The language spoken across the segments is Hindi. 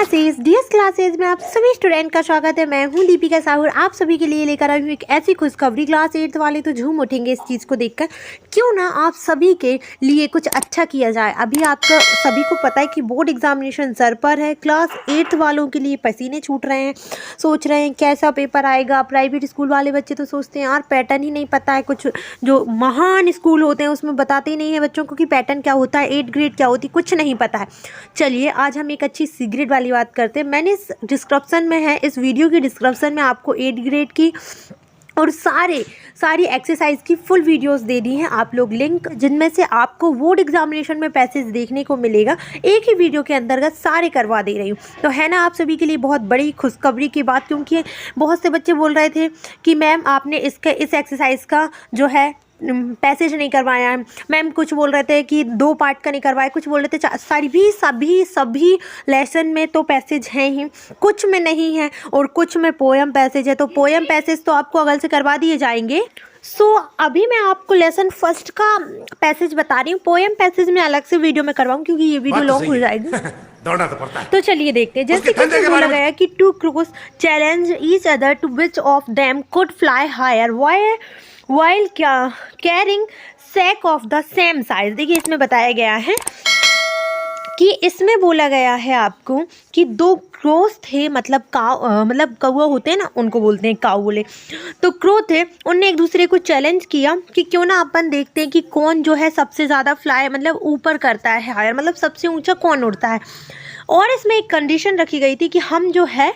क्लासेस में आप सभी स्टूडेंट का स्वागत है। मैं हूं दीपिका साहू। आप सभी के लिए लेकर आई हूं एक ऐसी खुशखबरी। क्लास 8 वाले तो झूम उठेंगे इस चीज़ को देखकर। क्यों ना आप सभी के लिए कुछ अच्छा किया जाए। अभी आपका सभी को पता है कि बोर्ड एग्जामिनेशन सर पर है। क्लास 8 वालों के लिए पसीने छूट रहे हैं, सोच रहे हैं कैसा पेपर आएगा। प्राइवेट स्कूल वाले बच्चे तो सोचते हैं यार पैटर्न ही नहीं पता है। कुछ जो महान स्कूल होते हैं उसमें बताते ही नहीं है बच्चों को कि पैटर्न क्या होता है, 8 ग्रेड क्या होती है, कुछ नहीं पता है। चलिए आज हम एक अच्छी सी ग्रेड वाली बात करते हैं। मैंने इस डिस्क्रिप्शन में है, इस वीडियो की डिस्क्रिप्शन में आपको 8 ग्रेड की और सारी एक्सरसाइज की फुल वीडियोस दे दी हैं आप लोग लिंक, जिनमें से आपको बोर्ड एग्जामिनेशन में पैसेज देखने को मिलेगा। एक ही वीडियो के अंतर्गत सारे करवा दे रही हूँ। तो है ना आप सभी के लिए बहुत बड़ी खुशखबरी की बात, क्योंकि बहुत से बच्चे बोल रहे थे कि मैम आपने इस एक्सरसाइज का जो है पैसेज नहीं करवाया है। मैम कुछ बोल रहे थे कि 2 पार्ट का नहीं करवाया, कुछ बोल रहे थे सभी लेसन में तो पैसेज हैं ही, कुछ में नहीं है और कुछ में पोएम पैसेज है। तो पोएम पैसेज तो आपको अगल से करवा दिए जाएंगे। अभी मैं आपको लेसन फर्स्ट का पैसेज बता रही हूँ। पोएम पैसेज में अलग से वीडियो में करवाऊँ क्योंकि ये वीडियो लॉन्ग हो जाएगी। दौड़ना तो पड़ता है। तो चलिए देखते हैं। जैसे कि बोला गया है कि 2 crows challenge each other to which of them could fly higher while carrying sack of the same size। देखिए इसमें बताया गया है कि इसमें बोला गया है आपको कि 2 क्रोस थे, मतलब कौवा होते हैं ना, उनको बोलते हैं काउले। तो क्रो थे, उनने एक दूसरे को चैलेंज किया कि क्यों ना अपन देखते हैं कि कौन जो है सबसे ज़्यादा फ्लाई मतलब ऊपर करता है, हायर मतलब सबसे ऊंचा कौन उड़ता है। और इसमें एक कंडीशन रखी गई थी कि हम जो है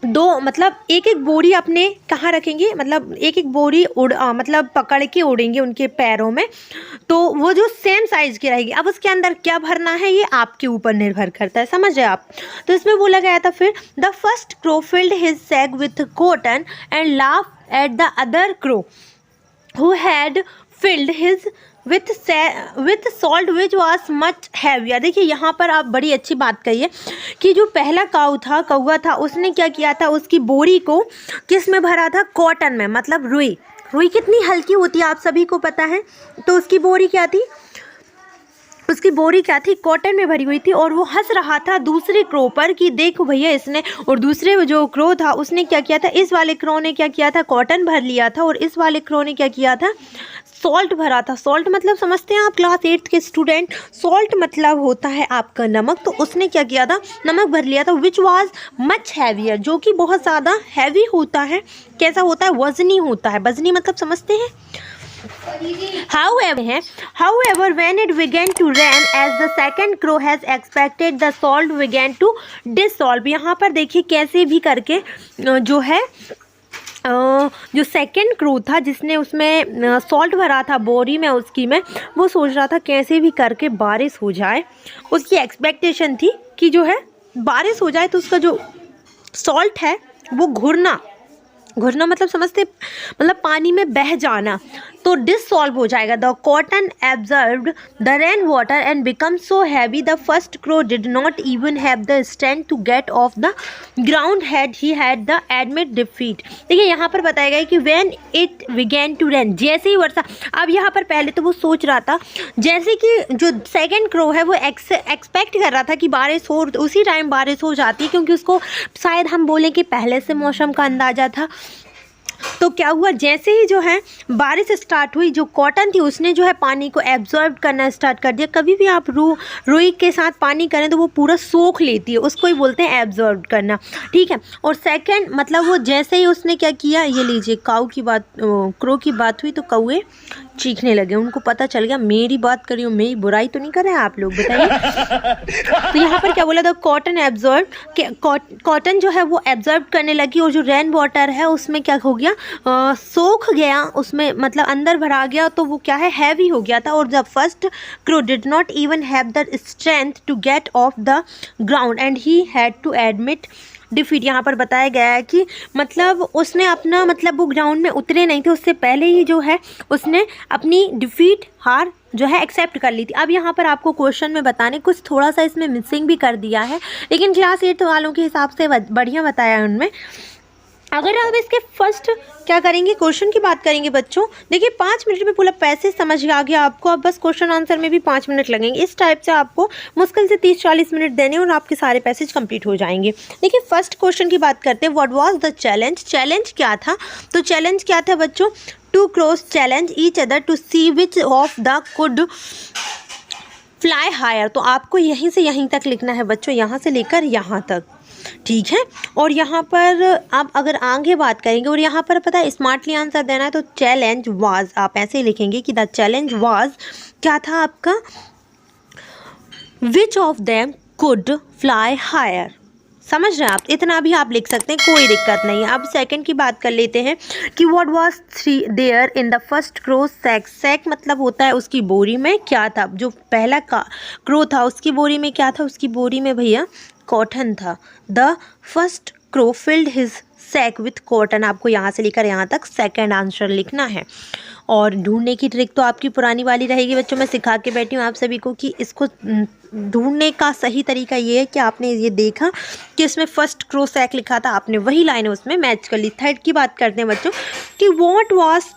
मतलब एक बोरी अपने कहाँ रखेंगे, मतलब एक बोरी मतलब पकड़ के उड़ेंगे उनके पैरों में। तो वो जो सेम साइज की रहेगी। अब उसके अंदर क्या भरना है ये आपके ऊपर निर्भर करता है, समझ रहे आप। तो इसमें बोला गया था फिर the first crow filled his sack with cotton and laugh at the other crow who had filled his with salt which was much heavier. देखिए यहाँ पर आप बड़ी अच्छी बात कही है कि जो पहला कौवा था उसने क्या किया था, उसकी बोरी को किस में भरा था, कॉटन में, मतलब रुई कितनी हल्की होती है आप सभी को पता है। तो उसकी बोरी क्या थी, कॉटन में भरी हुई थी। और वो हंस रहा था दूसरे क्रो पर कि देखो भैया इसने, और दूसरे जो क्रो था उसने क्या किया था, इस वाले क्रो ने क्या किया था, कॉटन भर लिया था और इस वाले क्रो ने क्या किया था, सॉल्ट भरा था। सॉल्ट मतलब समझते हैं आप क्लास 8 के स्टूडेंट, सॉल्ट मतलब होता है आपका नमक। तो उसने क्या किया था, नमक भर लिया था। विच वाज मच हैवियर, जो कि बहुत ज़्यादा हैवी होता है। कैसा होता है, वजनी होता है। वजनी मतलब समझते हैं। However, when it began to rain, as the second crow has expected, the salt began to dissolve। यहाँ पर देखिए कैसे भी करके जो है जो सेकंड क्रो था जिसने उसमें सॉल्ट भरा था बोरी में उसकी में, वो सोच रहा था कैसे भी करके बारिश हो जाए। उसकी एक्सपेक्टेशन थी कि जो है बारिश हो जाए तो उसका जो सॉल्ट है वो घुरना मतलब समझते, मतलब पानी में बह जाना, तो डिसॉल्व हो जाएगा। The cotton absorbed the rain water and become so heavy the first crow did not even have the strength to get off the ground he had the admit defeat. देखिए यहाँ पर बताया गया कि when it began to rain, जैसे ही वर्षा। अब यहाँ पर पहले तो वो सोच रहा था, जैसे कि जो सेकेंड क्रो है वो एक्सपेक्ट कर रहा था कि बारिश हो, उसी टाइम बारिश हो जाती है, क्योंकि उसको शायद हम बोलें कि पहले से मौसम का अंदाज़ा था। तो क्या हुआ, जैसे ही जो है बारिश स्टार्ट हुई, जो कॉटन थी उसने जो है पानी को एब्जॉर्ब करना स्टार्ट कर दिया। कभी भी आप रुई के साथ पानी करें तो वो पूरा सोख लेती है, उसको ही बोलते हैं एब्जॉर्ब करना, ठीक है। और सेकंड मतलब वो जैसे ही उसने क्या किया, ये लीजिए क्रो की बात हुई तो कौवे चीखने लगे। उनको पता चल गया मेरी बात करी हूँ, मेरी बुराई तो नहीं कर रहे हैं आप लोग, बताइए। तो यहाँ पर क्या बोला था, कॉटन जो है वो एब्जॉर्ब करने लगी और जो रेन वाटर है उसमें क्या हो गया, सोख गया, उसमें मतलब अंदर भरा गया। तो वो क्या है, हैवी हो गया था। और the first crow did not even have the strength to get off the ground and he had to admit defeat. यहाँ पर बताया गया है कि मतलब उसने अपना मतलब वो ग्राउंड में उतरे नहीं थे, उससे पहले ही जो है उसने अपनी डिफीट, हार जो है एक्सेप्ट कर ली थी। अब यहाँ पर आपको क्वेश्चन में बताने कुछ थोड़ा सा इसमें मिसिंग भी कर दिया है, लेकिन क्लास 8 वालों के हिसाब से बढ़िया बताया है उनमें। अगर आप इसके फर्स्ट क्या करेंगे, क्वेश्चन की बात करेंगे बच्चों, देखिए 5 मिनट में पूरा पैसेज समझ आ गया आपको। अब बस क्वेश्चन आंसर में भी 5 मिनट लगेंगे। इस टाइप से आपको मुश्किल से 30-40 मिनट देने और आपके सारे पैसेज कंप्लीट हो जाएंगे। देखिए फर्स्ट क्वेश्चन की बात करते हैं, what was the challenge. Challenge क्या था, तो चैलेंज क्या था बच्चों, two crows challenge each other to see which of the could fly higher. तो आपको यहीं से यहीं तक लिखना है बच्चों, यहाँ से लेकर यहाँ तक, ठीक है। और यहाँ पर आप अगर आगे बात करेंगे और यहाँ पर पता है स्मार्टली आंसर देना है, तो चैलेंज वाज आप ऐसे ही लिखेंगे कि द चैलेंज वाज क्या था आपका, which of them could fly higher. समझ रहे हैं आप, इतना भी आप लिख सकते हैं, कोई दिक्कत नहीं है। अब सेकंड की बात कर लेते हैं कि what was there in the first crow sack. Sack मतलब होता है उसकी बोरी में क्या था, जो पहला का क्रो था उसकी बोरी में क्या था, उसकी बोरी में भैया कॉटन था। The first crow filled his sack with cotton. आपको यहाँ से लेकर यहाँ तक सेकंड आंसर लिखना है। और ढूंढने की ट्रिक तो आपकी पुरानी वाली रहेगी बच्चों, मैं सिखा के बैठी हूँ आप सभी को कि इसको ढूंढने का सही तरीका ये है कि आपने ये देखा कि इसमें फर्स्ट क्रो सैक लिखा था, आपने वही लाइन उसमें मैच कर ली। थर्ड की बात करते हैं बच्चों कि what was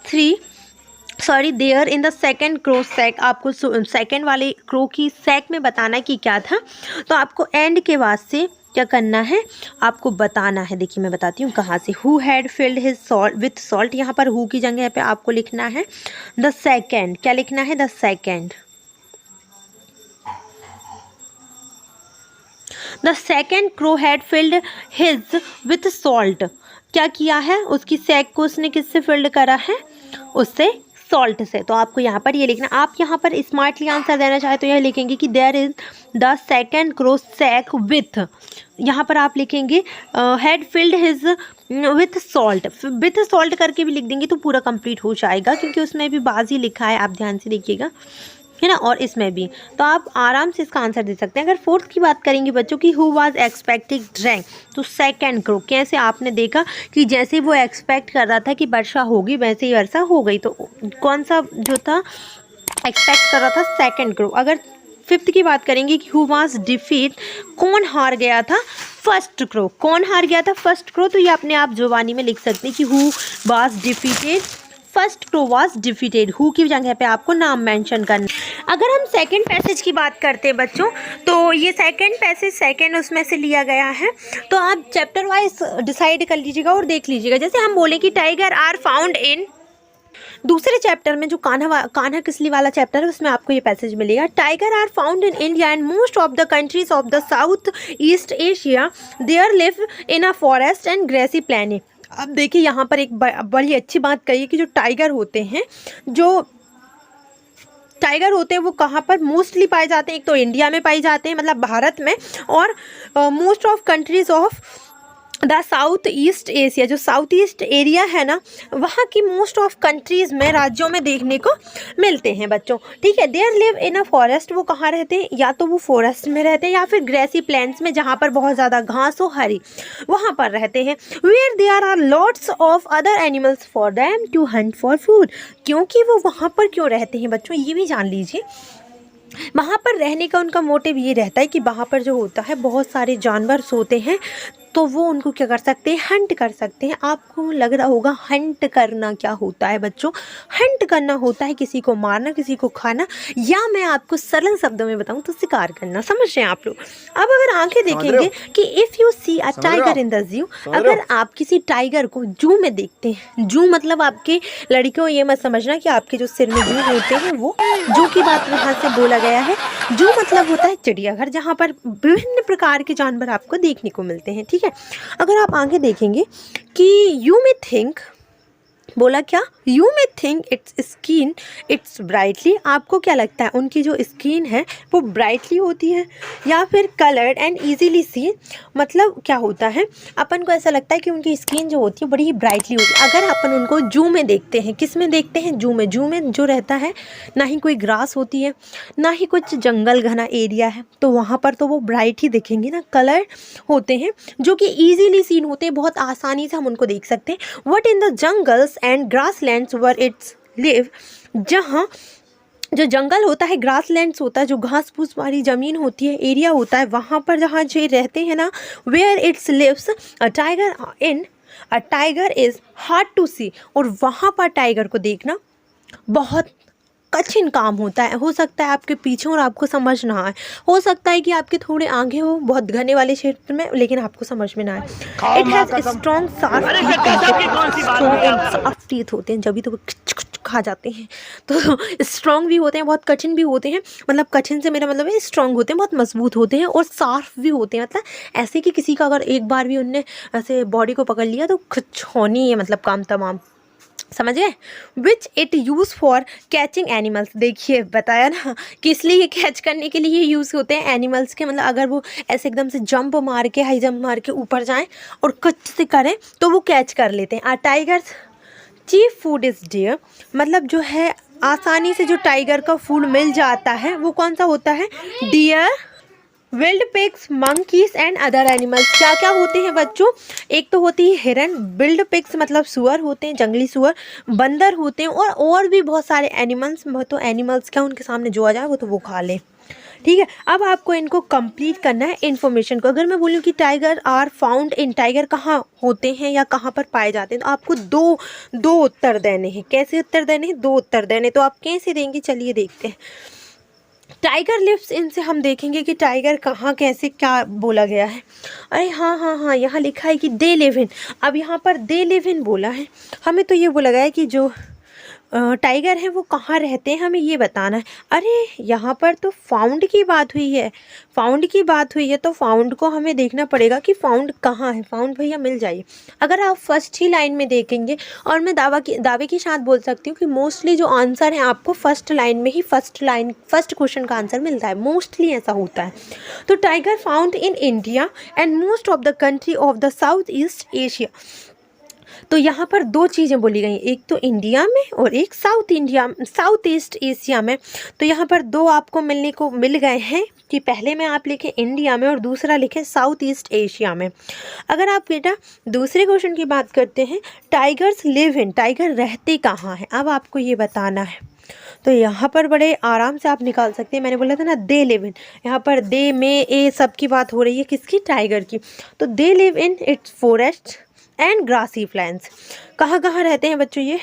there in the second crow sack. आपको सेकंड वाले क्रो की सैक में बताना है कि क्या था। तो आपको एंड के बाद से क्या करना है, आपको बताना है। देखिए मैं बताती हूँ कहाँ से। Who had filled his salt with salt, यहाँ पर हु की जगह पे आपको लिखना है द सेकेंड। क्या लिखना है, the second. The second crow had filled his with salt. क्या किया है, उसकी सैक को उसने किससे फिल्ड करा है, उससे सॉल्ट से। तो आपको यहाँ पर ये लिखना। आप यहाँ पर स्मार्टली आंसर देना चाहे तो यह लिखेंगे कि there is the second crow sack with, यहाँ पर आप लिखेंगे had filled his with salt. With salt करके भी लिख देंगे तो पूरा कंप्लीट हो जाएगा, क्योंकि उसमें भी बाजी लिखा है, आप ध्यान से देखिएगा, है ना, और इसमें भी। तो आप आराम से इसका आंसर दे सकते हैं। अगर फोर्थ की बात करेंगे बच्चों की हु वाज एक्सपेक्टिंग रैन, तो सेकंड क्रो। कैसे आपने देखा कि जैसे वो एक्सपेक्ट कर रहा था कि वर्षा होगी वैसे ही वर्षा हो गई, तो कौन सा जो था एक्सपेक्ट कर रहा था, सेकंड क्रो। अगर फिफ्थ की बात करेंगे कि हु वाज डिफीट, कौन हार गया था, फर्स्ट क्रो। कौन हार गया था, फर्स्ट क्रो। तो ये अपने आप जुबानी में लिख सकते हैं कि who was defeated, first crow was defeated. Who की जगह पे आपको नाम मेंशन करना। अगर हम सेकंड पैसेज की बात करते हैं बच्चों, तो ये सेकंड पैसेज सेकंड उसमें से लिया गया है। तो आप चैप्टर वाइज डिसाइड कर लीजिएगा और देख लीजिएगा। जैसे हम बोले कि टाइगर आर फाउंड इन, दूसरे चैप्टर में जो कान्हा किसली वाला चैप्टर है उसमें आपको ये पैसेज मिलेगा। Tiger are found in India and most of the countries of the south east Asia, there live in a forest and grassy plain. अब देखिए यहाँ पर एक बड़ी अच्छी बात कही है कि जो टाइगर होते हैं वो कहाँ पर मोस्टली पाए जाते हैं। एक तो इंडिया में पाए जाते हैं, मतलब भारत में, और most of countries of the south east Asia, जो साउथ ईस्ट एरिया है ना, वहाँ की मोस्ट ऑफ कंट्रीज़ में, राज्यों में देखने को मिलते हैं बच्चों, ठीक है। There live in a forest, वो कहाँ रहते हैं, या तो वो फॉरेस्ट में रहते हैं या फिर ग्रेसी प्लेन्स में, जहाँ पर बहुत ज़्यादा घास हो हरी, वहाँ पर रहते हैं। Where there are lots of other animals for them to hunt for food. क्योंकि वो वहाँ पर क्यों रहते हैं बच्चों, ये भी जान लीजिए। वहाँ पर रहने का उनका मोटिव ये रहता है कि वहाँ पर जो होता है बहुत सारे जानवर होते हैं, तो वो उनको क्या कर सकते हैं, हंट कर सकते हैं। आपको लग रहा होगा हंट करना क्या होता है बच्चों, हंट करना होता है किसी को मारना, किसी को खाना, या मैं आपको सरल शब्दों में बताऊं तो शिकार करना। समझ रहे हैं आप लोग। अब अगर आंखें देखेंगे कि if you see a tiger in the zoo, अगर आप किसी टाइगर को जू में देखते हैं, जू मतलब आपके लड़कियों ये मत समझना कि आपके जो सिर में जू होते हैं, वो जू की बात यहाँ से बोला गया है। जू मतलब होता है चिड़ियाघर, जहाँ पर विभिन्न प्रकार के जानवर आपको देखने को मिलते हैं, ठीक है। अगर आप आगे देखेंगे कि यू मे थिंक, बोला क्या, you may think it's skin it's brightly, आपको क्या लगता है उनकी जो स्किन है वो ब्राइटली होती है या फिर कलर्ड एंड इजीली सी, मतलब क्या होता है, अपन को ऐसा लगता है कि उनकी स्किन जो होती है बड़ी ही ब्राइटली होती है। अगर अपन उनको जू में देखते हैं, किस में देखते हैं, जू में। जू में जो रहता है ना ही कोई ग्रास होती है ना ही कुछ जंगल घना एरिया है, तो वहाँ पर तो वो ब्राइट ही दिखेंगे ना, कलर होते हैं जो कि ईजीली सीन होते हैं, बहुत आसानी से हम उनको देख सकते हैं। What in the jungles and grasslands were it's live, जहाँ जो जंगल होता है, ग्रासलैंड्स होता है, जो घास फूस वाली ज़मीन होती है, एरिया होता है, वहाँ पर जहाँ जो रहते हैं ना, where it's lives a tiger in a tiger is hard to see, और वहाँ पर टाइगर को देखना बहुत कठिन काम होता है। हो सकता है आपके पीछे और आपको समझ ना आए, हो सकता है कि आपके थोड़े आगे हो बहुत घने वाले क्षेत्र में, लेकिन आपको समझ में ना आए। It has strong sharp teeth होते हैं, जब भी तो वो खा जाते हैं, तो स्ट्रॉन्ग भी होते हैं, बहुत कठिन भी होते हैं। मतलब कठिन से मेरा मतलब है स्ट्रॉन्ग होते हैं, बहुत मजबूत होते हैं, और शार्प भी होते हैं। मतलब ऐसे कि किसी का अगर एक बार भी उनने ऐसे बॉडी को पकड़ लिया तो कुछ होनी है, मतलब काम तमाम, समझ गए। Which it use for catching animals, देखिए बताया ना कि इसलिए ये कैच करने के लिए यूज़ होते हैं एनिमल्स के। मतलब अगर वो ऐसे एकदम से जंप मार के, हाई जंप मार के ऊपर जाएं और कच से करें तो वो कैच कर लेते हैं। A tiger's chief food is deer, मतलब जो है आसानी से जो टाइगर का फूड मिल जाता है वो कौन सा होता है? Deer, wild pigs, monkeys and other animals. क्या क्या होते हैं बच्चों? एक तो होती है हिरन, विल्ड पिग्स मतलब सुअर होते हैं, जंगली सुअर, बंदर होते हैं, और भी बहुत सारे एनिमल्स। तो एनिमल्स क्या, उनके सामने जो आ जाए वो तो वो खा ले। ठीक है, अब आपको इनको कंप्लीट करना है इन्फॉर्मेशन को। अगर मैं बोलूँ कि tiger are found in, tiger कहाँ होते हैं या कहाँ पर पाए जाते हैं, तो आपको दो उत्तर देने हैं। कैसे उत्तर देने हैं? 2 उत्तर देने। तो आप कैसे देंगे, चलिए देखते हैं। टाइगर लिव्स इन से हम देखेंगे कि टाइगर कहाँ कैसे क्या बोला गया है। अरे हाँ, यहाँ लिखा है कि दे लिव इन। अब यहाँ पर दे लिव इन बोला है, हमें तो ये बोला गया है कि जो टाइगर है वो कहाँ रहते हैं, हमें ये बताना है। अरे यहाँ पर तो फाउंड की बात हुई है, तो फाउंड को हमें देखना पड़ेगा कि फाउंड कहाँ है। फाउंड भैया मिल जाइए। अगर आप फर्स्ट ही लाइन में देखेंगे, और मैं दावे के साथ बोल सकती हूँ कि मोस्टली जो आंसर है आपको फर्स्ट लाइन में ही, फर्स्ट क्वेश्चन का आंसर मिलता है, मोस्टली ऐसा होता है। तो tiger found in India and most of the country of the south east Asia. तो यहाँ पर 2 चीज़ें बोली गई, एक तो इंडिया में और एक साउथ ईस्ट एशिया में। तो यहाँ पर 2 आपको मिलने को मिल गए हैं कि पहले में आप लिखें इंडिया में और दूसरा लिखें साउथ ईस्ट एशिया में। अगर आप बेटा दूसरे क्वेश्चन की बात करते हैं, टाइगर्स लिव इन, टाइगर रहते कहाँ हैं, अब आपको ये बताना है। तो यहाँ पर बड़े आराम से आप निकाल सकते हैं। मैंने बोला था ना दे लिव इन, यहाँ पर दे में ए सब की बात हो रही है, किसकी? टाइगर की। तो they live in its forest and grassy plains. कहाँ रहते हैं बच्चों ये?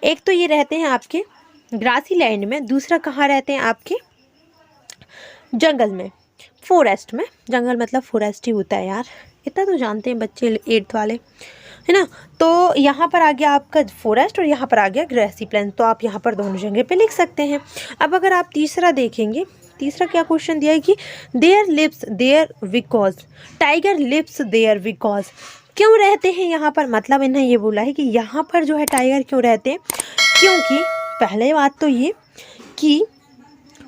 एक तो ये रहते हैं आपके ग्रासी लैंड में, दूसरा कहाँ रहते हैं आपके? जंगल में, फॉरेस्ट में। जंगल मतलब फॉरेस्ट ही होता है यार, इतना तो जानते हैं बच्चे 8th वाले, है ना। तो यहाँ पर आ गया आपका फॉरेस्ट और यहाँ पर आ गया ग्रासी प्लान्स। तो आप यहाँ पर दोनों जगह पे लिख सकते हैं। अब अगर आप तीसरा देखेंगे, तीसरा क्या क्वेश्चन दिया है कि there lives there because, tiger lives there because, क्यों रहते हैं यहाँ पर? मतलब इन्हें ये बोला है कि यहाँ पर जो है टाइगर क्यों रहते हैं, क्योंकि पहले बात तो ये कि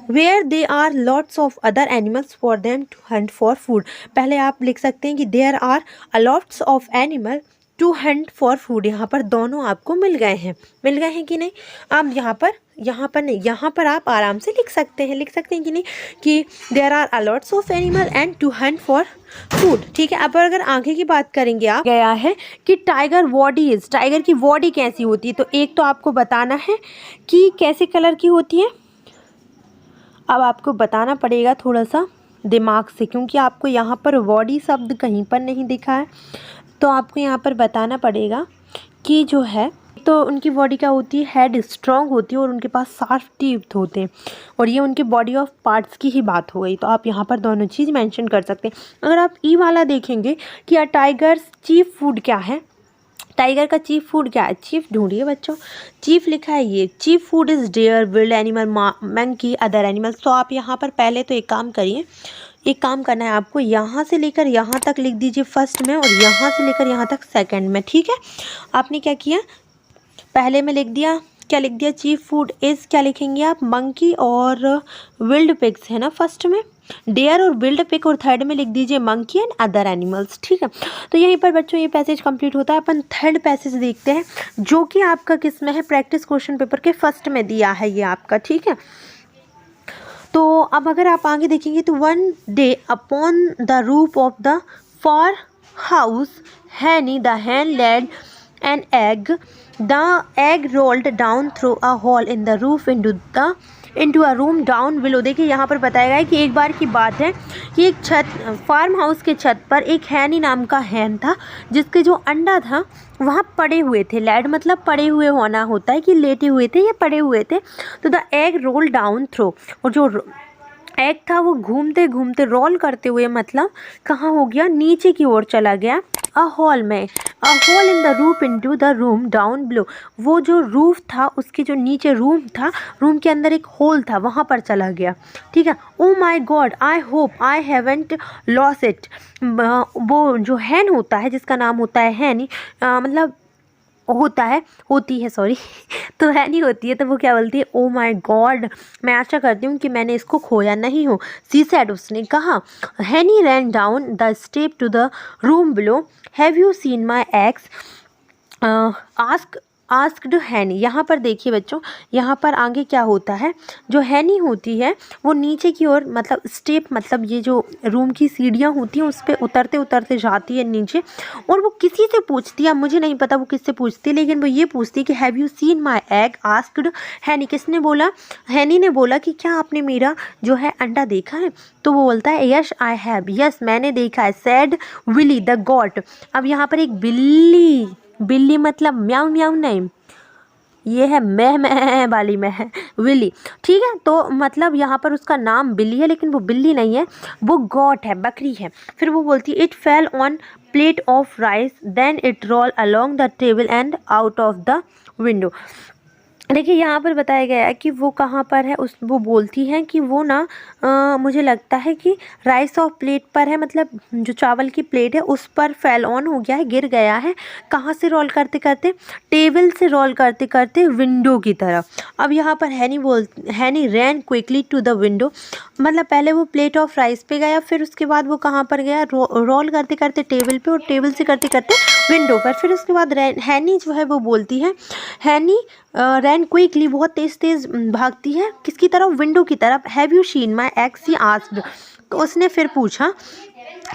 where they are lots of other animals for them to hunt for food. पहले आप लिख सकते हैं कि there are lots of animal to hunt for food. यहाँ पर दोनों आपको मिल गए हैं कि नहीं? आप यहाँ पर आप आराम से लिख सकते हैं कि नहीं कि there are a lots of animal and to hunt for food. ठीक है, अब अगर आगे की बात करेंगे आप, गया है कि टाइगर की बॉडी कैसी होती है। तो एक तो आपको बताना है कि कैसे कलर की होती है। अब आपको बताना पड़ेगा थोड़ा सा दिमाग से, क्योंकि आपको यहाँ पर बॉडी शब्द कहीं पर नहीं दिखा है। तो आपको यहाँ पर बताना पड़ेगा कि जो है, तो उनकी बॉडी क्या होती है? हेड स्ट्रॉन्ग होती है और उनके पास शार्प टीथ होते हैं, और ये उनके बॉडी ऑफ पार्ट्स की ही बात हो गई। तो आप यहाँ पर दोनों चीज़ मेंशन कर सकते हैं। अगर आप ई वाला देखेंगे कि टाइगर्स चीफ फूड क्या है, टाइगर का चीफ फूड क्या है? चीफ ढूंढिए बच्चों, चीफ लिखा है ये, chief food is deer, wild animal, monkey, other animals. तो आप यहाँ पर पहले तो एक काम करिए, एक काम करना है आपको, यहाँ से लेकर यहाँ तक लिख दीजिए फर्स्ट में, और यहाँ से लेकर यहाँ तक सेकंड में। ठीक है, आपने क्या किया, पहले में लिख दिया, क्या लिख दिया? चीफ फूड इज़, क्या लिखेंगे आप? मंकी और विल्ड पिग्स है ना फर्स्ट में, डेयर और विल्ड पिग, और थर्ड में लिख दीजिए मंकी एंड अदर एनिमल्स। ठीक है, तो यहीं पर बच्चों ये पैसेज कंप्लीट होता है। अपन थर्ड पैसेज देखते हैं, जो कि आपका किस में है? प्रैक्टिस क्वेश्चन पेपर के फर्स्ट में दिया है ये आपका। ठीक है, तो अब अगर आप आगे देखेंगे तो one day upon the roof of the for house Henny the hen laid an egg the egg rolled down through a hole in the roof into a room down below. देखिए यहाँ पर बताया गया है कि एक बार की बात है कि एक फार्म हाउस के छत पर एक हैनी नाम का हैन था, जिसके जो अंडा था वहाँ पड़े हुए थे। लैड मतलब पड़े हुए होना होता है कि लेटे हुए थे या पड़े हुए थे। तो the egg roll down throw, और जो एग था वो घूमते घूमते रोल करते हुए मतलब कहाँ हो गया, नीचे की ओर चला गया। अ हॉल में, a hole in the roof into the room down below. वो जो रूफ था उसके जो नीचे रूम था, रूम के अंदर एक होल था, वहाँ पर चला गया। ठीक है। Oh my God, I hope I haven't lost it. वो जो हैन होता है, जिसका नाम होता है हैनी, मतलब होता है, होती है सॉरी तो है नहीं होती है, तो वो क्या बोलती है, ओ माई गॉड, मैं आशा करती हूँ कि मैंने इसको खोया नहीं हूँ। सी सैड, उसने कहा। Henny ran down the step to the room below. Have you seen my eggs, asked Henny. यहाँ पर देखिए बच्चों, यहाँ पर आगे क्या होता है, जो हैनी होती है वो नीचे की ओर, मतलब स्टेप मतलब ये जो रूम की सीढ़ियाँ होती हैं उस पर उतरते उतरते जाती है नीचे, और वो किसी से पूछती है, मुझे नहीं पता वो किससे पूछती है, लेकिन वो ये पूछती है कि have you seen my egg, asked हैनी। किसने बोला, हैनी ने बोला कि क्या आपने मेरा जो है अंडा देखा है। तो वो बोलता है यस आई हैव, यस मैंने देखा है। Said Willy the goat. अब यहाँ पर एक बिल्ली, बिल्ली मतलब म्याऊ म्याऊ नहीं, ये है मैं वाली मैं विली। ठीक है, तो मतलब यहाँ पर उसका नाम बिल्ली है, लेकिन वो बिल्ली नहीं है, वो गॉट है, बकरी है। फिर वो बोलती है it fell on plate of rice then it roll along the table and out of the window. देखिए यहाँ पर बताया गया है कि वो कहाँ पर है, उस वो बोलती हैं कि वो ना मुझे लगता है कि राइस ऑफ प्लेट पर है, मतलब जो चावल की प्लेट है उस पर फेल ऑन हो गया है, गिर गया है। कहाँ से रोल करते करते, टेबल से रोल करते करते विंडो की तरफ। अब यहाँ पर हैनी रैन क्विकली टू द विंडो, मतलब पहले वो प्लेट ऑफ राइस पे गया, फिर उसके बाद वो कहाँ पर गया, रोल करते करते टेबल पे, और टेबल से करते करते विंडो पर। फिर उसके बाद हैनी जो है वो बोलती है, हैनी रैन क्विकली, बहुत तेज़ तेज़ भागती है, किसकी तरफ, विंडो की तरफ। Have you seen my egg, she asked. तो उसने फिर पूछा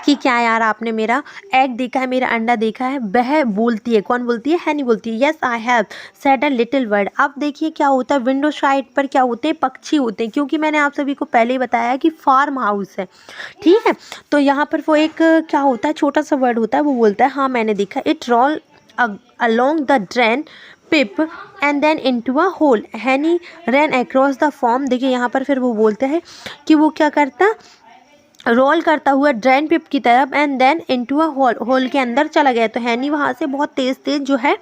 कि क्या यार आपने मेरा एग देखा है, मेरा अंडा देखा है। वह बोलती है, कौन बोलती है, हैनी बोलती है yes I have said a little word. अब देखिए क्या होता है, विंडो साइड पर क्या होते हैं, पक्षी होते हैं, क्योंकि मैंने आप सभी को पहले ही बताया कि फार्म हाउस है। ठीक है, तो यहाँ पर वो एक क्या होता है, छोटा सा वर्ड होता है, वो बोलता है हाँ मैंने देखा। It roll along the drain pipe and then into a hole. Henny ran across the form. देखिए यहाँ पर फिर वो बोलते हैं कि वो क्या करता, रोल करता हुआ ड्रेन पिप की तरफ and then into a hole, hole के अंदर चला गया। तो हैनी वहाँ से बहुत तेज़ तेज़ जो है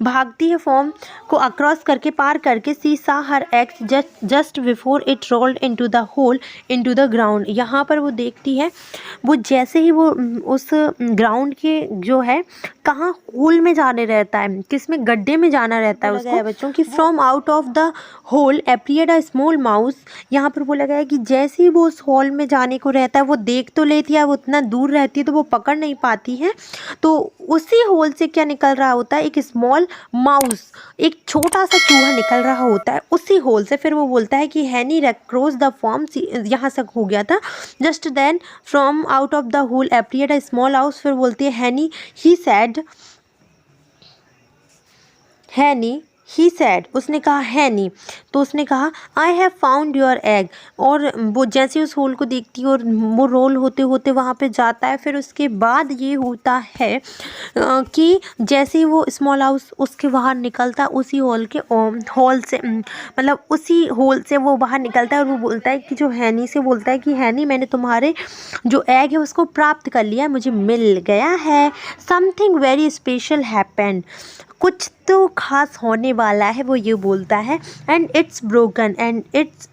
भागती है, फॉर्म को अक्रॉस करके, पार करके। She saw her eggs just before it rolled into the hole into the ground. यहाँ पर वो देखती है, वो जैसे ही वो उस ग्राउंड के जो है कहाँ, होल में जाने रहता है, किसमें, गड्ढे में जाना रहता है उसको बच्चों की। From out of the hole appeared a small mouse. यहाँ पर बोला गया है कि जैसे ही वो उस होल में जाने को रहता है, वो देख तो लेती है, वो उतना दूर रहती है तो वो पकड़ नहीं पाती है। तो उसी होल से क्या निकल रहा होता है, एक स्मॉल माउस, एक छोटा सा चूहा निकल रहा होता है उसी होल से। फिर वो बोलता है कि हैनी क्रॉस द फॉर्म, यहाँ तक हो गया था। Just then from out of the hole appeared a small house. फिर बोलती है हैनी ही सैड, उसने कहा हैनी, तो उसने कहा आई हैव फाउंड योर एग। और वो जैसे उस होल को देखती है और वो रोल होते होते वहाँ पे जाता है। फिर उसके बाद ये होता है कि जैसे ही वो स्मॉल हाउस उसके बाहर निकलता है, उसी होल के होल से, मतलब उसी होल से वो बाहर निकलता है, और वो बोलता है कि जो हैनी से बोलता है कि हैनी मैंने तुम्हारे जो एग है उसको प्राप्त कर लिया, मुझे मिल गया है। समथिंग वेरी स्पेशल हैपेंड, कुछ तो खास होने वाला है, वो ये बोलता है। And it's broken and it's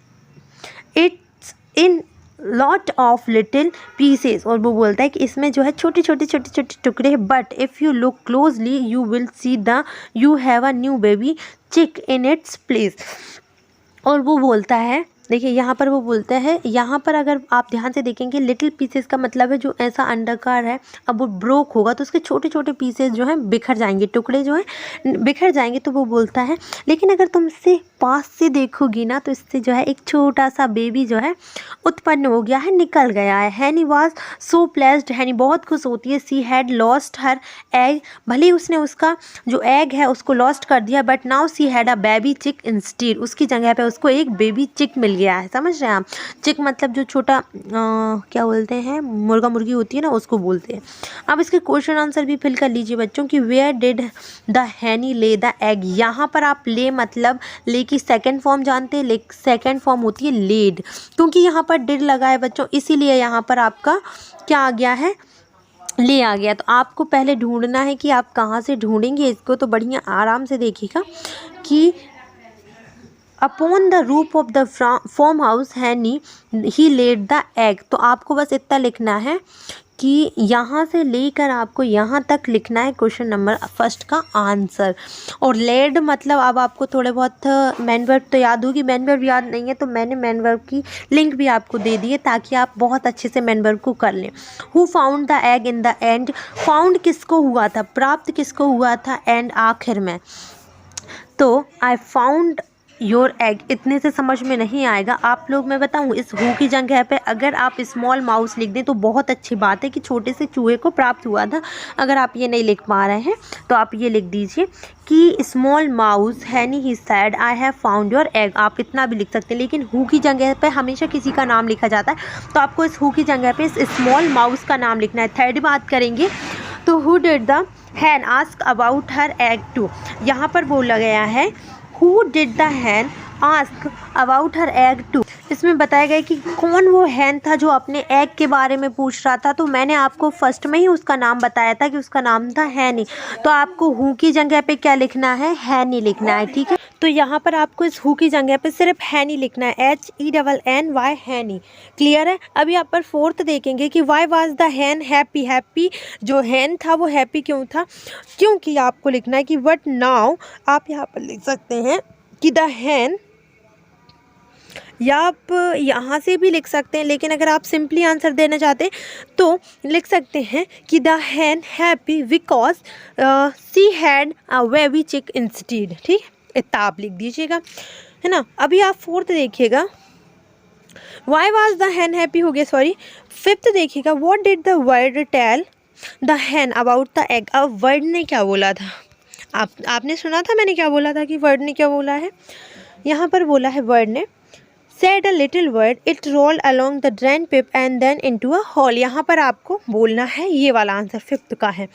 in lot of little pieces. और वो बोलता है कि इसमें जो है छोटे छोटे छोटे छोटे टुकड़े हैं, but if you look closely you will see the you have a new baby चिक इन इट्स प्लेस। और वो बोलता है देखिए यहाँ पर वो बोलता है, यहाँ पर अगर आप ध्यान से देखेंगे लिटिल पीसेस का मतलब है जो ऐसा अंडाकार है, अब वो ब्रोक होगा तो उसके छोटे छोटे पीसेस जो हैं बिखर जाएंगे, टुकड़े जो हैं बिखर जाएंगे। तो वो बोलता है लेकिन अगर तुम इससे पास से देखोगी ना तो इससे जो है एक छोटा सा बेबी जो है उत्पन्न हो गया है, निकल गया है। हैनी वॉज सो प्लेस्ड, हैनी बहुत खुश होती है। She had lost her egg, भले ही उसने उसका जो एग है उसको लॉस्ट कर दिया, but now she had a baby चिक इंस्टीड, उसकी जगह पे उसको एक बेबी चिक मिल गया है। समझ रहे हैं आप? चिक मतलब जो छोटा क्या बोलते हैं, मुर्गा मुर्गी होती है ना, उसको बोलते हैं। अब इसके क्वेश्चन आंसर भी फिल कर लीजिए बच्चों कि वेयर डिड द हैनी ले द एग। यहाँ पर आप ले मतलब ले की सेकेंड फॉर्म जानते हैं, ले सेकेंड फॉर्म होती है लेड, क्योंकि यहाँ पर डिड लगा है बच्चों, इसीलिए यहाँ पर आपका क्या आ गया है, ले आ गया। तो आपको पहले ढूंढना है कि आप कहाँ से ढूंढेंगे इसको, तो बढ़िया आराम से देखिएगा कि upon the roof of the farm house Henny he lead the egg. तो आपको बस इतना लिखना है कि यहाँ से लेकर आपको यहाँ तक लिखना है क्वेश्चन नंबर फर्स्ट का आंसर। और लेड मतलब अब आपको थोड़े बहुत मैन वर्ब तो याद होगी, मैन वर्ब याद नहीं है तो मैंने मैन वर्ब की लिंक भी आपको दे दी है ताकि आप बहुत अच्छे से मैन वर्ब को कर लें। Who found the egg in the end, found किसको हुआ था, प्राप्त किसको हुआ था, एंड आखिर में। तो आई फाउंड योर एग, इतने से समझ में नहीं आएगा। आप लोग मैं बताऊँ, इस हु की जगह पे अगर आप स्मॉल माउस लिख दें तो बहुत अच्छी बात है कि छोटे से चूहे को प्राप्त हुआ था। अगर आप ये नहीं लिख पा रहे हैं तो आप ये लिख दीजिए कि small mouse Henny he said I have found your egg. आप इतना भी लिख सकते हैं, लेकिन हु की जगह पे हमेशा किसी का नाम लिखा जाता है, तो आपको इस हु की जगह पे इस स्मॉल माउस का नाम लिखना है। थर्ड बात करेंगे तो who did the hen ask about her egg to. यहाँ पर बोला गया है Who did the hen ask about her egg to? इसमें बताया गया कि कौन वो हैन था जो अपने एग के बारे में पूछ रहा था। तो मैंने आपको फर्स्ट में ही उसका नाम बताया था कि उसका नाम था हैनी। तो आपको हु की जगह पे क्या लिखना है, हैनी लिखना है। ठीक है, तो यहाँ पर आपको इस हु की जगह पे सिर्फ हैनी लिखना है, HENNY हैनी। क्लियर है? अभी यहाँ पर फोर्थ देखेंगे कि Y was the hen happy. Happy जो हैन था वो हैप्पी क्यों था, क्योंकि आपको लिखना है कि बट नाउ आप यहाँ पर लिख सकते हैं कि द हैन, या आप यहाँ से भी लिख सकते हैं, लेकिन अगर आप सिंपली आंसर देना चाहते हैं तो लिख सकते हैं कि the hen happy because she had a baby चिक इंस्टीड। ठीक, इतना आप लिख दीजिएगा, है ना। अभी आप फोर्थ देखिएगा, why was the hen happy हो गया, सॉरी। फिफ्थ देखिएगा, what did the word tell the hen about the egg. अब वर्ड ने क्या बोला था, आपने सुना था मैंने क्या बोला था कि वर्ड ने क्या बोला है। यहाँ पर बोला है वर्ड ने said a little word, it rolled along the drain pipe and then into a hole। यहाँ पर आपको बोलना है, ये वाला आंसर फिफ्थ का है।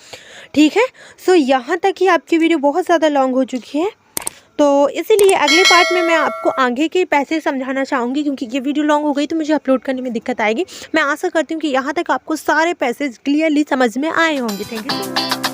ठीक है, सो यहाँ तक ही आपकी वीडियो बहुत ज़्यादा लॉन्ग हो चुकी है, तो इसीलिए अगले पार्ट में मैं आपको आगे के पैसे समझाना चाहूँगी, क्योंकि ये वीडियो लॉन्ग हो गई तो मुझे अपलोड करने में दिक्कत आएगी। मैं आशा करती हूँ कि यहाँ तक आपको सारे पैसे क्लियरली समझ में आए होंगे। Thank you.